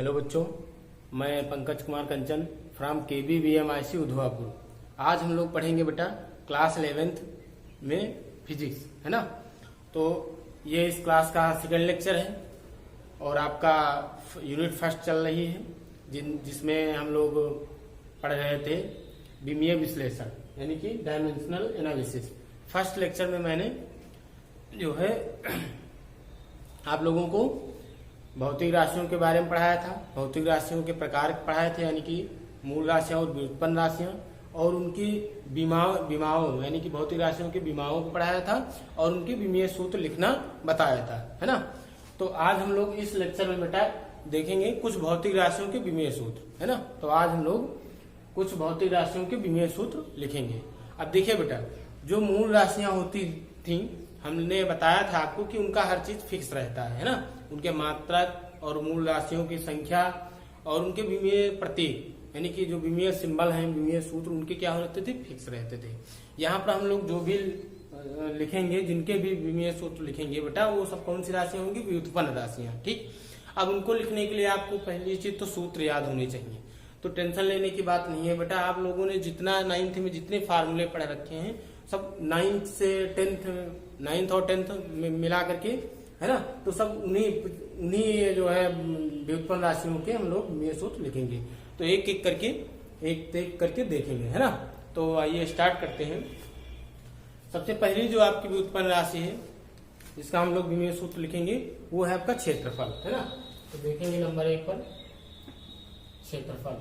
Hello बच्चों, मैं पंकज कुमार कंचन from KBVMIC उधवापुर। आज हम लोग पढ़ेंगे बेटा क्लास 11th में फिजिक्स, है ना। तो ये इस क्लास का सेकंड लेक्चर है और आपका यूनिट फर्स्ट चल रही है जिसमें हम लोग पढ़ रहे थे विमीय विश्लेषण यानी कि डायमेंशनल एनालिसिस। फर्स्ट लेक्चर में मैंने जो है आप लोगों को भौतिक राशियों के बारे में पढ़ाया था, भौतिक राशियों के प्रकार पढ़ाए थे यानी कि मूल राशियां और व्युत्पन्न राशियां, और उनकी विमाओं यानी कि भौतिक राशियों के विमाओं को पढ़ाया था और उनके विमीय सूत्र लिखना बताया था, है ना। तो आज हम लोग इस लेक्चर में बेटा देखेंगे कुछ भौतिक राशियों के विमीय सूत्र, है ना। तो आज हम लोग कुछ भौतिक राशियों के विमीय सूत्र लिखेंगे। अब देखिए बेटा, जो मूल राशियां होती थी हमने बताया था आपको कि उनका हर चीज फिक्स रहता है ना। उनके मात्रक और मूल राशियों की संख्या और उनके विमीय प्रतीक यानी कि जो विमीय सिंबल हैं, विमीय सूत्र, उनके क्या रहते थे, फिक्स रहते थे। यहाँ पर हम लोग जो भी लिखेंगे, जिनके भी विमीय सूत्र लिखेंगे बेटा, वो सब कौन सी राशियां होंगी, व्युत्पन्न राशियां। ठीक, अब उनको लिखने के लिए आपको पहली चीज तो सूत्र याद होने चाहिए। तो टेंशन लेने की बात नहीं है बेटा, आप लोगों ने जितना 9th में जितने फार्मूले पढ़ रखे हैं सब 9th से 9th और 10th मिला करके, है ना। तो सब उन्हीं जो है व्युत्पन्न राशियों के हम लोग विमीय सूत्र लिखेंगे। तो एक एक करके देखेंगे, है ना। तो आइए स्टार्ट करते हैं। सबसे पहली जो आपकी व्युत्पन्न राशि है जिसका हम लोग विमीय सूत्र लिखेंगे वो है आपका क्षेत्रफल, है ना। तो देखेंगे नंबर 1 पर क्षेत्रफल।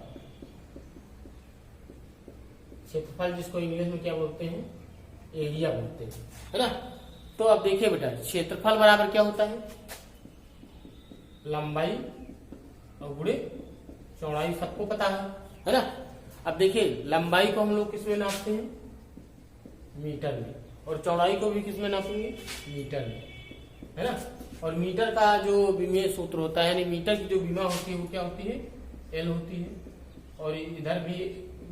क्षेत्रफल जिसको इंग्लिश में क्या बोलते हैं, एरिया बोलते हैं, है ना। तो अब देखिए बेटा, क्षेत्रफल बराबर क्या होता है, लंबाई और गुणे चौड़ाई, सबको पता है ना। अब देखिए, लंबाई को हम लोग किसमें नापते हैं, मीटर में, और चौड़ाई को भी किसमें नापेंगे, मीटर में, है ना। और मीटर का जो विमीय सूत्र होता है यानी मीटर की जो विमा होती है वो क्या होती है, L होती है, और इधर भी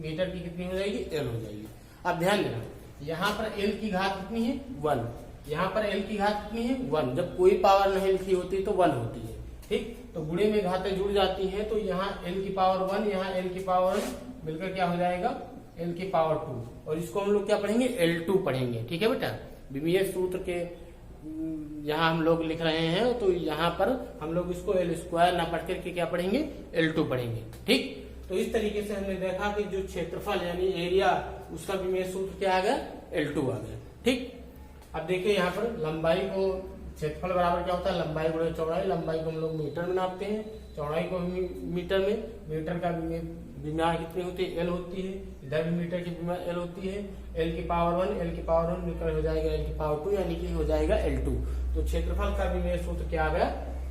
मीटर की कितनी हो जाएगी, L हो जाएगी। अब ध्यान देना, यहाँ पर L की घात कितनी है, 1, यहाँ पर L की घात कितनी है, 1। जब कोई पावर नहीं लिखी होती तो 1 होती है, ठीक। तो गुणे में घातें जुड़ जाती हैं, तो यहाँ L की पावर 1, यहाँ L की पावर मिलकर क्या हो जाएगा, L की पावर 2, और इसको हम लोग क्या पढ़ेंगे, L2 पढ़ेंगे, ठीक है बेटा। विमीय सूत्र के यहाँ हम लोग लिख रहे हैं, तो यहाँ पर हम लोग इसको L² ना पढ़ करके क्या पढ़ेंगे, L2 पढ़ेंगे, ठीक। तो इस तरीके से हमने देखा कि जो क्षेत्रफल यानी एरिया, उसका विमीय सूत्र क्या आ गया, L2 आ गया, ठीक। अब देखिए यहाँ पर लंबाई को, क्षेत्रफल बराबर क्या होता है, लंबाई गुणे चौड़ाई। लंबाई को हम लोग मीटर में नापते हैं, चौड़ाई को मीटर में। मीटर का विमा कितनी होती है, L होती है। इधर भी मीटर की विमा L होती है। L की पावर 1, L की पावर 1 मिलकर हो जाएगा L की पावर 2 यानी कि हो जाएगा L2। तो क्षेत्रफल का विमीय सूत्र क्या आ गया,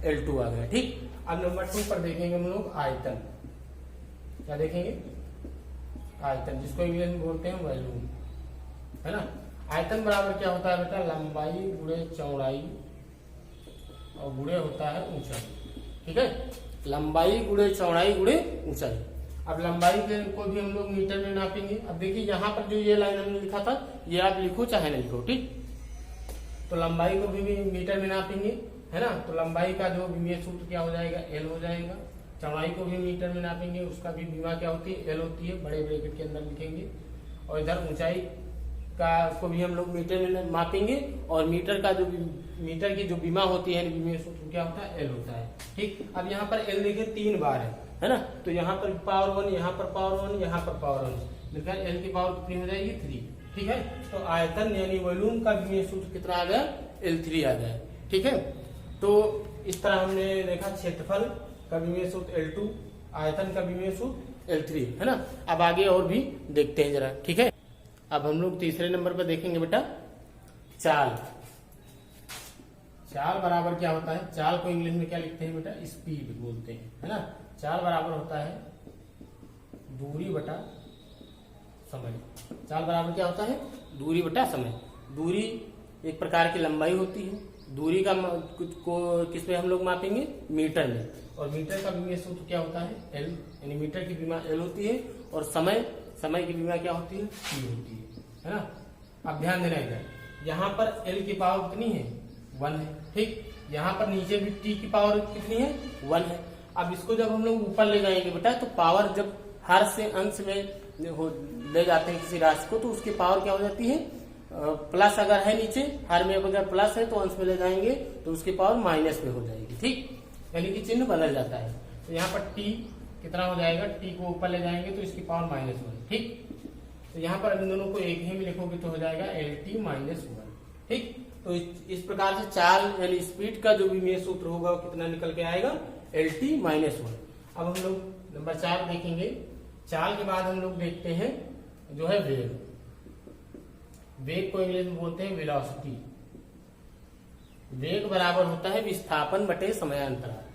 L2 आ गया, ठीक। अब नंबर 2 पर देखेंगे हम लोग आयतन। क्या देखेंगे, आयतन, जिसको इंग्लिश में बोलते हैं वॉल्यूम, है ना। आयतन बराबर क्या होता है बेटा, लंबाई गुणे चौड़ाई और गुणे होता है ऊंचाई, ठीक है। लंबाई गुणे चौड़ाई गुणे ऊंचाई। अब लंबाई को भी हम लोग मीटर में नापेंगे। अब देखिए यहाँ पर जो ये लाइन हमने लिखा था, ये आप लिखो चाहे नहीं लिखो, ठीक। तो लंबाई को भी मीटर में नापेंगे, है ना। तो लंबाई का जो विमीय सूत्र क्या हो जाएगा, L हो जाएगा। चौड़ाई को भी मीटर में नापेंगे, उसका भी विमा क्या होती है, L होती है, बड़े ब्रैकेट के अंदर लिखेंगे। और इधर ऊंचाई का को भी हम लोग मीटर में मापेंगे, और मीटर का जो मीटर की जो विमा होती है विमीय सूत्र क्या होता है, L होता है, ठीक। अब यहाँ पर L देखिए 3 बार है ना। तो यहाँ पर पावर 1, यहाँ पर पावर 1, यहाँ पर पावर 1 मिलकर L की पावर कितनी हो जाएगी, 3, ठीक है। तो आयतन यानी वॉल्यूम का विमीय सूत्र कितना आ गया, L3 आ गया, ठीक है। तो इस तरह हमने देखा क्षेत्रफल का विमीय सूत्र L2, आयतन का विमीय सूत्र L3, है ना। अब आगे और भी देखते हैं जरा, ठीक है। अब हम लोग तीसरे नंबर पर देखेंगे बेटा चाल। चाल बराबर क्या होता है, चाल को इंग्लिश में क्या लिखते हैं बेटा, स्पीड बोलते हैं, है ना। चाल बराबर होता है दूरी बटा समय। चाल बराबर क्या होता है, दूरी बटा समय। दूरी एक प्रकार की लंबाई होती है। दूरी का को किस में हम लोग मापेंगे, मीटर में। और मीटर का विमीय सूत्र क्या होता है, L, यानी मीटर की विमा L होती है, और समय की विमा क्या होती है, T होती है ना। अब ध्यान देना इधर, यहाँ पर L की पावर कितनी है, 1 है, ठीक। यहाँ पर नीचे भी T की पावर कितनी है, 1 है। अब इसको जब हम लोग ऊपर ले जाएंगे बेटा, तो पावर जब हर से अंश में ले जाते हैं किसी राशि को, तो उसकी पावर क्या हो जाती है, प्लस अगर है नीचे हर में अगर प्लस है तो अंश में ले जाएंगे तो उसकी पावर माइनस में हो जाएगी। ठीक, यानी कि चिन्ह बदल जाता है। तो यहाँ पर टी कितना हो जाएगा, टी को ऊपर ले जाएंगे तो इसकी पावर -1। ठीक, तो यहाँ पर इन दोनों को एक ही में लिखोगे तो हो जाएगा LT -1। ठीक, तो इस प्रकार से चाल यानी स्पीड का जो भी सूत्र होगा वो कितना निकल के आएगा, LT -1। अब हम लोग नंबर 4 देखेंगे। चाल के बाद हम लोग देखते हैं जो है वेग। वेग को इंग्लिश में बोलते हैं वेलोसिटी। वेग बराबर होता है विस्थापन बटे समयांतराल।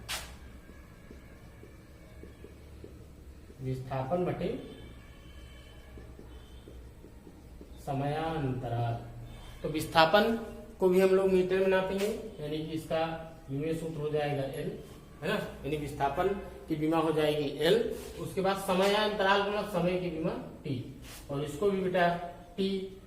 विस्थापन बटे समयांतराल। तो विस्थापन को भी हम लोग मीटर में नापेंगे, यानी कि इसका विमेय सूत्र हो जाएगा L, है ना, यानी विस्थापन की विमा हो जाएगी L। उसके बाद समयांतराल मतलब समय की विमा T, और इसको भी बेटा T,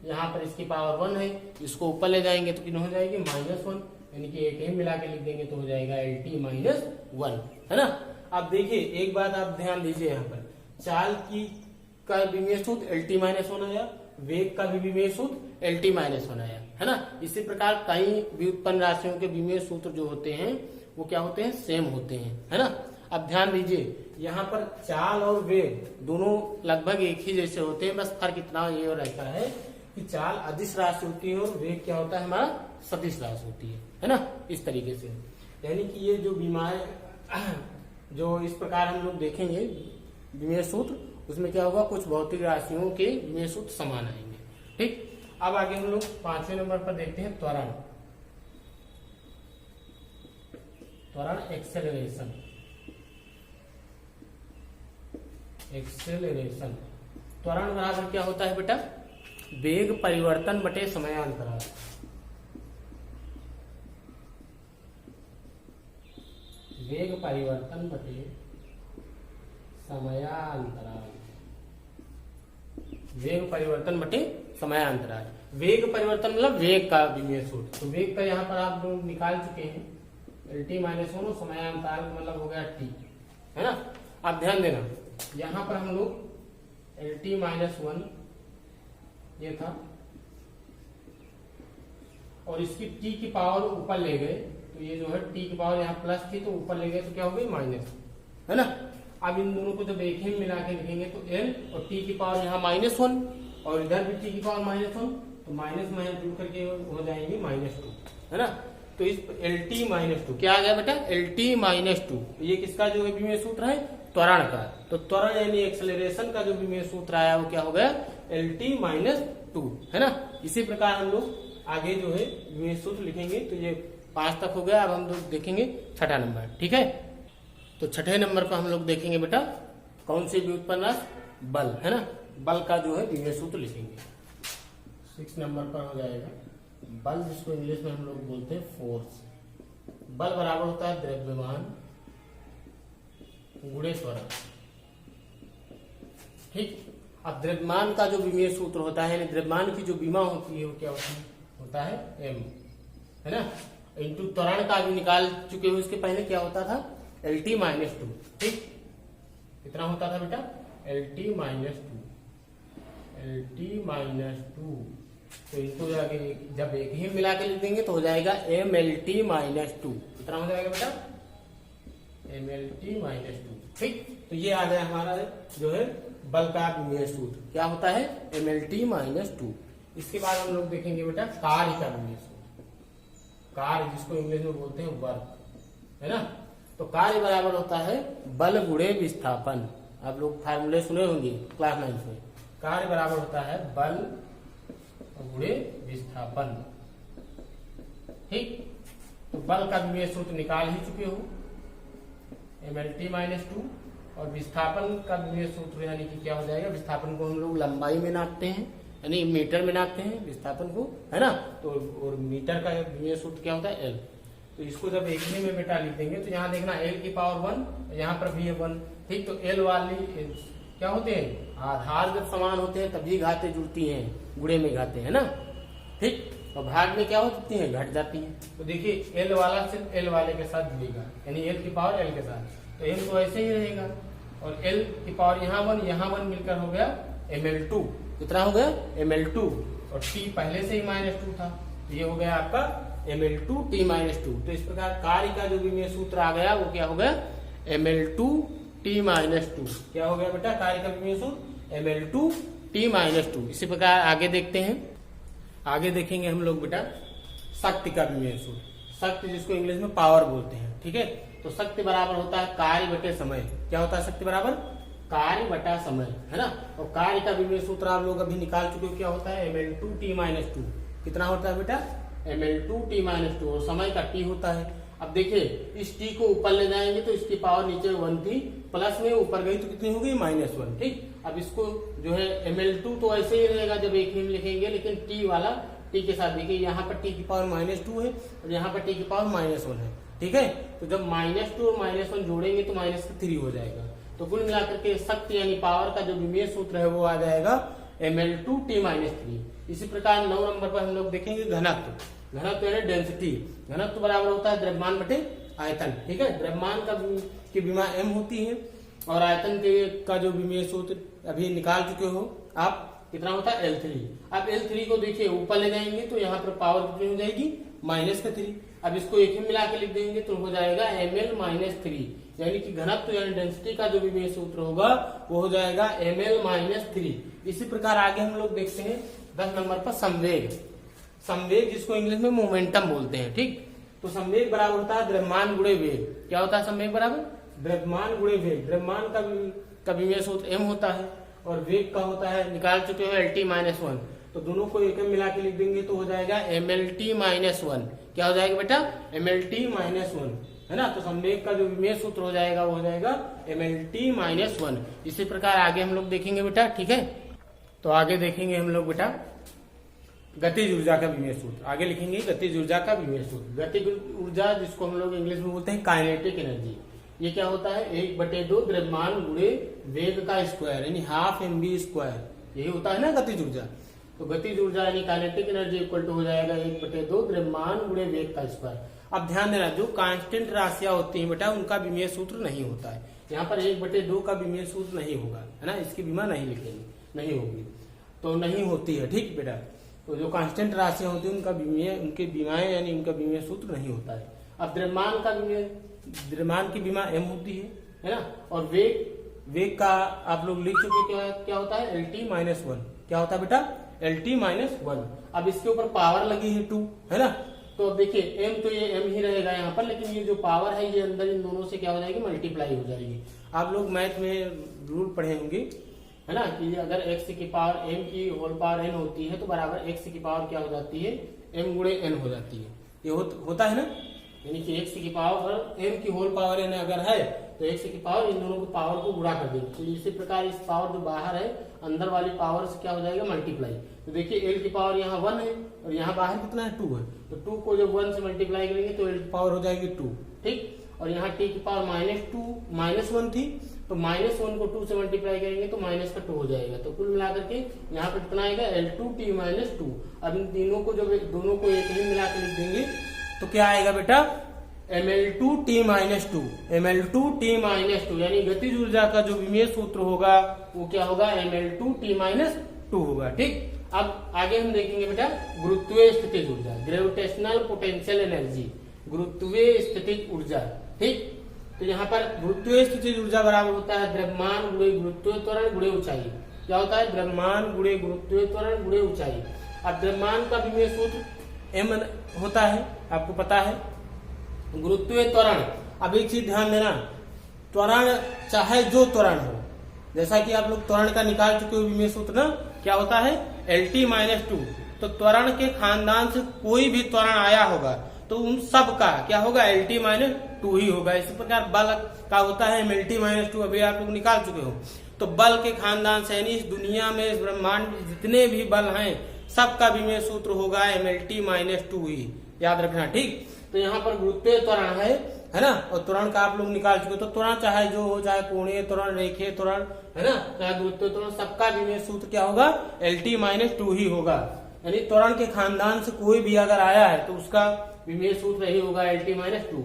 यहाँ पर इसकी पावर 1 है, इसको ऊपर ले जाएंगे तो कितना हो जाएगी, -1, यानी कि एक ही मिला के लिख देंगे तो हो जाएगा LT -1, है ना। अब देखिए एक बात आप ध्यान दीजिए, यहाँ पर चाल की का विमेय सूत्र LT -1 आया, वेग का भी विमेय सूत्र LT -1 आया, है ना। इसी प्रकार कई व्युत्पन्न राशियों के विमेय सूत्र जो होते हैं वो क्या होते हैं, सेम होते हैं, है ना। अब ध्यान दीजिए यहाँ पर चाल और वेग दोनों लगभग एक ही जैसे होते हैं, बस फर्क इतना ये रहता है कि चाल अदिश राशि होती है और वेग क्या होता है हमारा सदिश राशि होती है ना। इस तरीके से यानी कि ये जो बीमार जो इस प्रकार हम लोग देखेंगे विमेय सूत्र, उसमें क्या होगा, कुछ भौतिक राशियों के विमेय सूत्र समान आएंगे। ठीक, अब आगे हम लोग 5वें नंबर पर देखते हैं त्वरण। त्वरण एक्सेलरेशन। एक्सेलरेशन त्वरण बराबर क्या होता है बेटा, वेग परिवर्तन बटे समयांतराल। वेग परिवर्तन बटे समयांतराल। वेग परिवर्तन बटे समयांतराल। वेग परिवर्तन मतलब वेग का विमेय सूत्र, तो वेग का यहाँ पर आप लोग निकाल चुके हैं LT -1, समयांतराल मतलब हो गया T, है ना। आप ध्यान देना यहाँ पर हम लोग LT -1 ये था और इसकी T की पावर ऊपर ले गए, तो ये जो है T की पावर यहाँ प्लस थी तो ऊपर ले गए तो क्या हो गई माइनस, है ना। अब इन दोनों को जब एक ही मिला के लिखेंगे तो L और T की पावर यहाँ -1 और इधर भी T की पावर -1, तो माइनस माइनस जुड़ करके हो जाएंगे -2, है ना। तो इस LT -2 क्या आ गया बेटा, LT -2, ये किसका जो विमेय सूत्र है, त्वरण का। तो त्वरण यानी एक्सेलरेशन का जो विमेय सूत्र आया वो क्या हो गया, LT -2, है ना। इसी प्रकार हम लोग आगे जो है विमेय सूत्र लिखेंगे। तो ये 5 तक हो गया। अब हम लोग देखेंगे 6ठा नंबर, ठीक है। तो 6ठे नंबर पर हम लोग देखेंगे बेटा कौन सी व्युत्पन्न राशि, बल, है ना। बल का जो है विमेय सूत्र लिखेंगे। 6 नंबर पर हो जाएगा बल, जिसको इंग्लिश में हम लोग बोलते हैं फोर्स। बल बराबर होता है द्रव्यमान गुणे त्वरण। ठीक, अब द्रव्यमान का जो विमेय सूत्र होता है, यानी द्रव्यमान की जो विमा होती है वो क्या होता है m, है ना, इंटू त्वरण का भी निकाल चुके हो इसके पहले क्या होता था LT -2। ठीक, कितना होता था बेटा LT -2, LT -2, तो इनको जब एक ही मिला के लिख देंगे तो हो जाएगा MLT -2। कितना हो जाएगा बेटा MLT -2। ठीक, तो ये आ गया हमारा जो है बल का विमेय सूत्र, क्या होता है MLT -2। इसके बाद हम लोग देखेंगे बेटा कार्य का विमेय सूत्र। कार्य जिसको इंग्लिश में बोलते हैं वर्क, है ना। तो कार्य बराबर होता है बल गुणे विस्थापन। आप लोग फार्मूले सुने होंगे क्लास 9 में। कार्य बराबर होता है बल गुणे विस्थापन। ठीक, तो बल का विमेय सूत्र निकाल ही चुके हो MLT -2, और विस्थापन का विमेय सूत्र यानी कि क्या हो जाएगा, विस्थापन को हम लोग लंबाई में नापते हैं, यानी मीटर में नापते हैं विस्थापन को, है ना। तो और मीटर का विमेय सूत्र क्या होता है L। तो इसको जब एक ही में बेटा लिख देंगे तो यहाँ देखना L की पावर 1, यहाँ पर भी है 1। ठीक, तो L वाली क्या होते हैं, आधार जब समान होते हैं तभी घातें जुड़ती हैं, गुणे में घातें, है ना। ठीक, और भाग में क्या होती है, घट जाती है। तो देखिए L वाला सिर्फ L वाले के साथ जुड़ेगा, यानी L की पावर L के साथ। तो m तो ऐसे ही रहेगा, और l की पावर यहाँ वन मिलकर हो गया ml2। कितना हो गया ml2, और t पहले से ही -2 था, तो ये हो गया आपका ml2 t -2। तो इस प्रकार कार्य का जो विमीय सूत्र आ गया वो क्या हो गया ml2 t -2। क्या हो गया बेटा कार्य का विमीय सूत्र ml2 t -2। इसी प्रकार आगे देखते हैं, आगे देखेंगे हम लोग बेटा शक्ति का विमीय सूत्र। शक्ति जिसको इंग्लिश में पावर बोलते हैं, ठीक है। तो शक्ति बराबर होता है कार्य बटे समय। क्या होता है शक्ति बराबर कार्य बटा समय, है ना। और कार्य का विमीय सूत्र आप लोग अभी निकाल चुके हो, क्या होता है ml2 t -2। कितना होता है बेटा ml2 t -2, और समय का t होता है। अब देखिए इस t को ऊपर ले जाएंगे तो इसकी पावर नीचे 1 थी, प्लस में ऊपर गई तो कितनी होगी -1, ठीक। अब इसको जो है ml2 तो ऐसे ही रहेगा जब एक ही में लिखेंगे, लेकिन t वाला t के साथ देखिए यहाँ पर t की पावर -2 है और यहाँ पर t की पावर -1 है, ठीक है। तो जब -2 और -1 जोड़ेंगे तो -3 हो जाएगा। तो कुल मिलाकर के शक्ति यानी पावर का जो विमीय सूत्र है वो आ जाएगा ml2 t -3। इसी प्रकार 9 नंबर पर हम लोग देखेंगे घनत्व। घनत्व यानी डेंसिटी। घनत्व बराबर होता है द्रव्यमान बटे आयतन, ठीक है। द्रव्यमान का की विमा m होती है, और आयतन के का जो विमीय सूत्र अभी निकाल चुके हो आप, कितना होता है L3। अब L3 को देखिए ऊपर ले जाएंगे तो यहाँ पर पावर कितनी हो जाएगी -3। अब इसको एक ही मिला के लिख देंगे तो हो जाएगा ml -3, यानी कि घनत्व यानी डेंसिटी का जो विमीय सूत्र होगा वो हो जाएगा ml -3। इसी प्रकार आगे हम लोग देखते हैं 10 नंबर पर संवेग। संवेग जिसको इंग्लिश में मोमेंटम बोलते हैं, ठीक। तो संवेग बराबर होता है द्रव्यमान गुणे वेग। क्या होता है संवेग बराबर द्रव्यमान गुणे वेग। द्रव्यमान का विमीय सूत्र m होता है, और वेग का होता है निकाल चुके हो LT -1। तो दोनों को एक में मिला के लिख देंगे तो हो जाएगा mlt -1। क्या हो जाएगा बेटा mlt -1, है ना। तो संवेग का जो विमीय सूत्र हो जाएगा वो हो जाएगा mlt -1। इसी प्रकार आगे हम लोग देखेंगे बेटा, ठीक है। तो आगे देखेंगे हम लोग बेटा गतिज ऊर्जा का विमीय सूत्र। आगे लिखेंगे गतिज ऊर्जा का विमीय सूत्र। गतिज ऊर्जा जिसको हम लोग इंग्लिश में बोलते हैं काइनेटिक एनर्जी। ये क्या होता है 1/2 द्रव्यमान गुणे वेग का स्क्वायर, यानी ½ mv²। यही होता है ना गतिज ऊर्जा। तो गतिज ऊर्जा यानी काइनेटिक एनर्जी इक्वल टू हो जाएगा 1/2 द्रव्यमान गुणे वेग का स्क्वायर। अब ध्यान देना जो कांस्टेंट राशियां होती हैं बेटा उनका विमीय सूत्र नहीं होता है। यहाँ पर 1/2 का विमीय सूत्र नहीं होगा, है ना। इसकी विमा नहीं लिखेंगे, नहीं होगी तो नहीं होती है, ठीक बेटा। तो जो कांस्टेंट राशियां होती है उनका विमीय, उनके विमाएं यानी उनका विमीय सूत्र नहीं होता है। अब द्रव्यमान का विमीय, द्रव्यमान की विमा m होती है ना। और वेग का आप लोग लिख चुके क्या होता है LT -1। क्या होता है बेटा LT -1। अब इसके ऊपर पावर लगी है 2, है ना। तो अब देखिए m तो ये m ही रहेगा यहाँ पर, लेकिन ये जो पावर है ये अंदर इन दोनों से क्या हो जाएगी मल्टीप्लाई हो जाएगी। आप लोग मैथ में रूल पढ़े होंगे, है ना, कि अगर x की पावर m की होल पावर n होती है तो बराबर x की पावर क्या हो जाती है m गुणे n हो जाती है। ये होता है ना, यानी कि x की पावर m की होल पावर n अगर है तो x की पावर इन दोनों को पावर को गुणा कर देगी। तो इसी प्रकार इस पावर जो बाहर है अंदर वाली पावर से क्या हो जाएगा मल्टीप्लाई। तो देखिए l की पावर यहाँ 1 है और यहाँ बाहर कितना है 2 है। तो 2 को जब 1 से मल्टीप्लाई करेंगे तो l की पावर हो जाएगी 2, ठीक। और यहाँ t की पावर -1 थी, तो -1 को 2 से मल्टीप्लाई करेंगे तो -2 हो जाएगा। तो कुल मिलाकर के यहाँ पर कितना आएगा L2t -2। अब इन तीनों को जब दोनों को एक ही मिला के लिख देंगे तो क्या आएगा बेटा ml2t -2। ml2t -2 यानी गतिज ऊर्जा का जो विमीय सूत्र होगा वो क्या होगा ml2t -2 होगा, ठीक। अब आगे हम देखेंगे बेटा गुरुत्वीय स्थितिज ऊर्जा, ग्रेविटेशनल पोटेंशियल एनर्जी, गुरुत्वीय स्थितिज ऊर्जा, ठीक। तो यहाँ पर गुरुत्वीय स्थितिज ऊर्जा बराबर होता है द्रव्यमान गुणे गुरुत्वीय त्वरण गुणे ऊंचाई। क्या होता है द्रव्यमान गुणे गुरुत्वीय त्वरण गुणे ऊंचाई। अब द्रव्यमान का विमीय सूत्र m होता है, आपको पता है। गुरुत्वीय त्वरण, अब एक चीज ध्यान देना, त्वरण चाहे जो त्वरण हो, जैसा कि आप लोग त्वरण का निकाल चुके हो विमीय सूत्र ना, क्या होता है LT -2। तो त्वरण के खानदान से कोई भी त्वरण आया होगा तो उन सब का क्या होगा LT -2 ही होगा। इसी प्रकार बल का होता है MLT -2, अभी आप लोग निकाल चुके हो। तो बल के खानदान से यानी इस दुनिया में इस ब्रह्मांड में जितने भी बल हैं सबका विमीय सूत्र होगा MLT -2 ही, याद रखना, ठीक। तो यहाँ पर गुरुत्वीय त्वरण है ना, और त्वरण का आप लोग निकाल चुके। तो त्वरण चाहे जो हो, चाहे कोणीय त्वरण, रेखीय त्वरण, है ना, चाहे गुरुत्वीय त्वरण, सबका विमीय सूत्र क्या होगा LT -2 ही होगा। यानी त्वरण के खानदान से कोई भी अगर आया है तो उसका विमीय सूत्र ही होगा LT -2।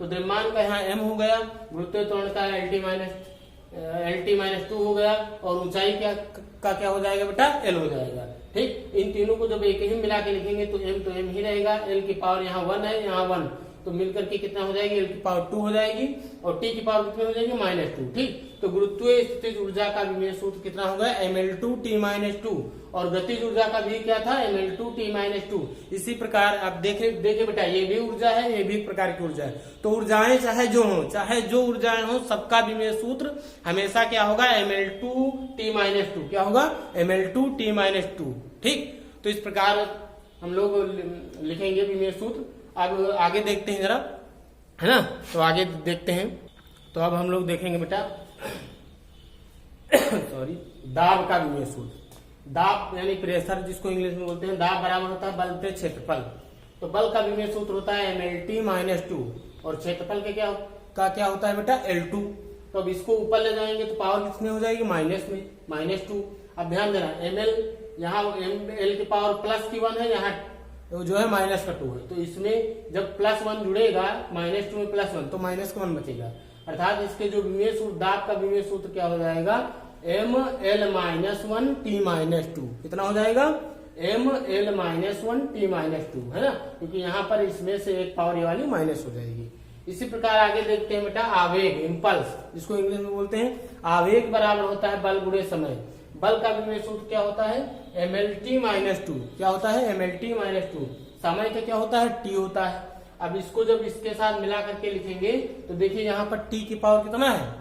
तो द्रव्यमान का यहाँ m हो गया, गुरुत्वीय त्वरण का LT माइनस 2 हो गया, और ऊंचाई क्या हो जाएगा बेटा, L हो जाएगा। ठीक, इन तीनों को जब एक ही मिला के लिखेंगे तो m ही रहेगा। L की पावर यहाँ 1 है, यहाँ 1, तो मिलकर के कितना हो जाएगी, L की पावर 2 हो जाएगी, और T की पावर कितनी हो जाएगी, -2। ठीक, तो गुरुत्वीय स्थितिज ऊर्जा का विमेय सूत्र कितना होगा, mL2T-2, और गतिज ऊर्जा का भी क्या था, mL2T-2। इसी प्रकार आप देखे बेटा, ये भी ऊर्जा है, ये भी एक प्रकार की ऊर्जा है। तो ऊर्जाएं चाहे जो ऊर्जाएं हो, सबका विमेय सूत्र हमेशा क्या होगा, mL2T-2। क्या होगा, mL2T-2। ठीक, तो इस प्रकार हम लोग लिखेंगे विमेय सूत्र। अब आगे देखते हैं जरा, है ना, तो आगे देखते हैं। तो अब हम लोग देखेंगे बेटा सॉरी, दाब का विमेय सूत्र। दाब यानी प्रेशर, जिसको इंग्लिश में बोलते हैं, दाब बराबर होता है बल पे क्षेत्रफल। तो बल का विमेय सूत्र होता है mLT-2, और क्षेत्रफल के क्या होता है बेटा, L2। तो अब इसको ऊपर ले जाएंगे तो पावर किसमें हो जाएगी, माइनस में, -2। अब ध्यान देना, ml यहाँ L की पावर +1 है, यहाँ जो है -2 है, तो इसमें जब +1 जुड़ेगा, -2 में +1, तो -1 बचेगा। अर्थात इसके जो विमेय सूत्र, दाब का विमेय सूत्र क्या हो जाएगा, mL-1T-2। कितना हो जाएगा, mL-1T-2, है ना, क्योंकि यहाँ पर इसमें से एक पावर ये वाली माइनस हो जाएगी। इसी प्रकार आगे देखते हैं बेटा, आवेग, इम्पल्स, जिसको इंग्लिश में बोलते हैं आवेग, बराबर होता है बल गुणे समय। बल का विमेय सूत्र क्या होता है, mLT-2। क्या होता है, mLT-2। समय का क्या होता है, T होता है। अब इसको जब इसके साथ मिला करके लिखेंगे तो देखिए यहाँ पर T की पावर कितना है,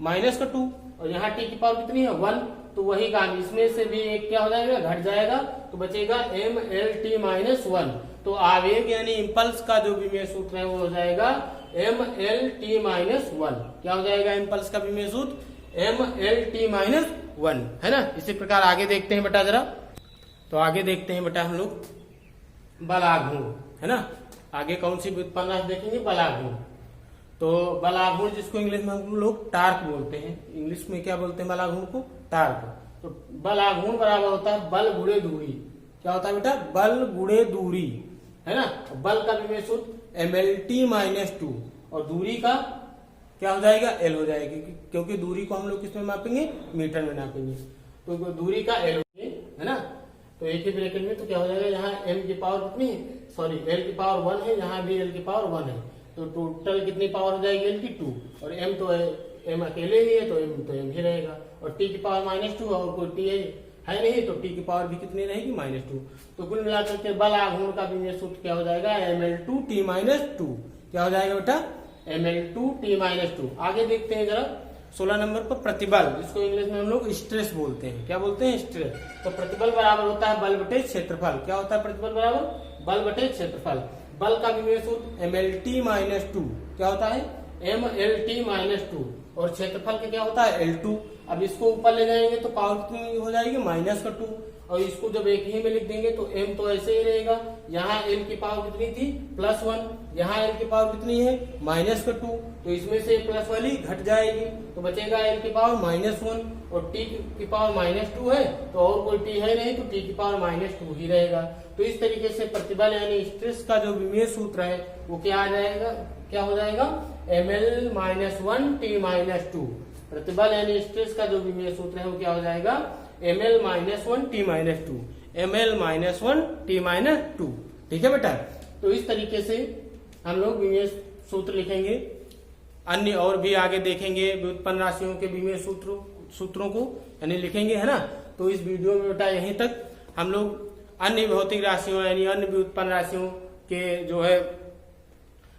-2, और यहाँ T की पावर कितनी है, 1। तो वही काम, इसमें से भी एक क्या हो जाएगा, घट जाएगा, तो बचेगा mLT-1। तो आवेग यानी इम्पल्स का जो विमेय सूत्र है वो हो जाएगा mLT-1। क्या हो जाएगा इम्पल्स का विमेय सूत्र, mLT-1, है ना। इसी प्रकार आगे देखते हैं बेटा जरा, तो आगे देखते हैं बेटा हम लोग बलाघूर्ण, है ना। आगे कौन सी व्युत्पन्न राशि देखेंगे, बलाघूर्ण। तो बलाघूर्ण, जिसको इंग्लिश में हम लोग टार्क बोलते हैं, इंग्लिश में क्या बोलते हैं बलाघूर्ण को, टार्क। तो बलाघूर्ण बराबर होता है बल गुणे दूरी। क्या होता है बेटा, बल गुणे दूरी, है ना। बल का विमेय सूत्र mLT-2, और दूरी का क्या हो जाएगा, L हो जाएगी, क्योंकि दूरी को हम लोग किसमें मापेंगे, मीटर में नापेंगे। तो दूरी का L है ना। तो एक ही ब्रैकेट में तो क्या हो जाएगा, यहाँ m की पावर कितनी है, सॉरी L की पावर 1 है, यहाँ भी L की पावर 1 है, तो टोटल कितनी पावर हो जाएगी, L की 2, और m तो m अकेले ही है, तो m ही रहेगा, और T की पावर -2, और कोई T है नहीं, तो T की पावर भी कितनी रहेगी, -2। तो कुल मिलाकर के बल आघूर्ण का विमेय सूत्र क्या हो जाएगा, mL2T-2। क्या हो जाएगा बेटा, mL2T-2। आगे देखते हैं जरा 16 नंबर पर प्रतिबल, जिसको इंग्लिश में हम लोग स्ट्रेस बोलते हैं। क्या बोलते हैं, स्ट्रेस। तो प्रतिबल बराबर होता है बल बटे क्षेत्रफल। क्या होता है प्रतिबल बराबर, बल बटे क्षेत्रफल। बल का विमेय सूत्र mLT-2। क्या होता है, mLT-2, और क्षेत्रफल का क्या होता है, L2। अब इसको ऊपर ले जाएंगे तो पावर कितनी हो जाएगी, -2, और इसको जब एक ही में लिख देंगे तो m तो ऐसे ही रहेगा। यहाँ L की पावर कितनी थी, +1, यहाँ L की पावर कितनी है, -2, तो इसमें से प्लस वाली घट जाएगी, तो बचेगा L की पावर -1, और T की पावर -2 है, तो और कोई T है नहीं, तो T की पावर -2 ही रहेगा। तो इस तरीके से प्रतिबल यानी स्ट्रेस का जो विमेय सूत्र है वो क्या आ जाएगा, क्या हो जाएगा, mL-1T-2। प्रतिबल यानी स्ट्रेस का जो विमेय सूत्र है वो क्या हो जाएगा, mL-1T-2, mL-1T-2। ठीक है बेटा। तो इस तरीके से हम लोग विमेय सूत्र लिखेंगे। अन्य और भी आगे देखेंगे व्युत्पन्न राशियों के विमेय सूत्रों को यानी लिखेंगे, है ना। तो इस वीडियो में बेटा यहीं तक हम लोग अन्य भौतिक राशियों यानी अन्य व्युत्पन्न राशियों के जो है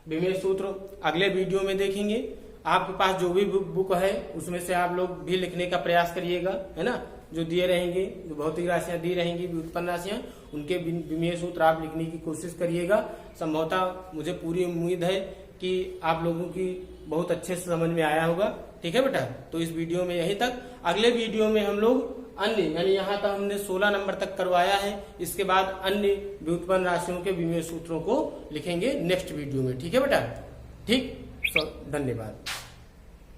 विमेय सूत्र अगले वीडियो में देखेंगे। आपके पास जो भी बुक है उसमें से आप लोग भी लिखने का प्रयास करिएगा, है ना। जो दिए रहेंगे, जो भौतिक राशियां दी रहेंगी, व्युत्पन्न राशियां, उनके विमेय सूत्र आप लिखने की कोशिश करिएगा। संभवतः मुझे पूरी उम्मीद है कि आप लोगों की बहुत अच्छे से समझ में आया होगा। ठीक है बेटा। तो इस वीडियो में यहीं तक। अगले वीडियो में हम लोग अन्य यानी यहाँ तक हमने 16 नंबर तक करवाया है, इसके बाद अन्य व्युत्पन्न राशियों के विमेय सूत्रों को लिखेंगे नेक्स्ट वीडियो में। ठीक है बेटा। ठीक, धन्यवाद।